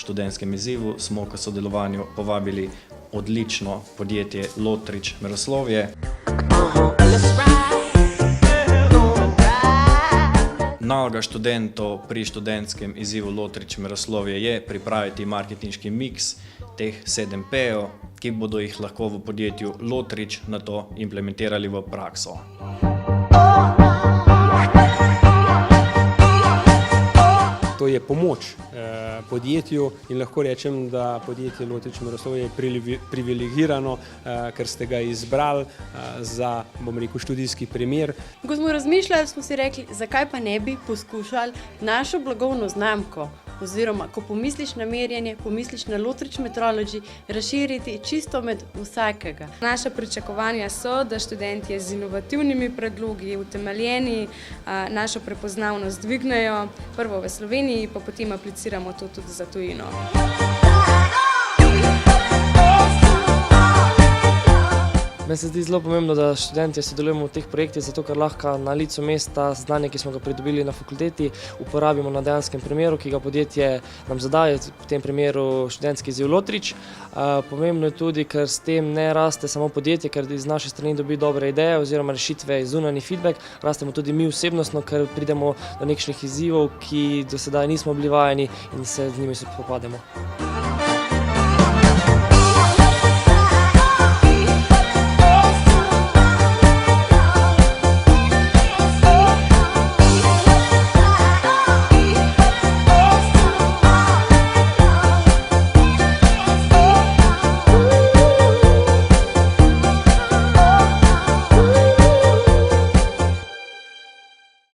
študentskem izzivu smo k sodelovanju povabili odlično podjetje Lotrič Meroslovje. Naloga študentov pri študentskem izzivu Lotrič Meroslovje je pripraviti marketinški miks teh 7 P-jev, ki bodo jih lahko v podjetju Lotrič nato implementirali v prakso. To je pomoč podjetju in lahko rečem, da podjetje Lotrič Meroslovje je privilegirano, ker ste ga izbrali za, študijski primer. Ko smo razmišljali, smo si rekli, zakaj pa ne bi poskušali našo blagovno znamko, oziroma ko pomisliš na merjenje, pomisliš na Lotrič Metrology, razširiti čisto med vsakega. Naša pričakovanja so, da študentje z inovativnimi predlogi, utemeljeni, našo prepoznavnost dvignejo, prvo v Sloveniji, pa potem apliciramo to tudi za tujino. Meni se zdi zelo pomembno, da študentje sodelujemo v teh projektih, zato ker lahko na licu mesta znanje, ki smo ga pridobili na fakulteti, uporabimo na dejanskem primeru, ki ga podjetje nam zadaje, v tem primeru študentski izziv Lotrič. Pomembno je tudi, ker s tem ne raste samo podjetje, ker iz naše strani dobi dobre ideje oziroma rešitve, zunanji feedback, rastemo tudi mi osebnostno, ker pridemo do nekšnih izzivov, ki do sedaj nismo bili vajeni in se z njimi spopademo.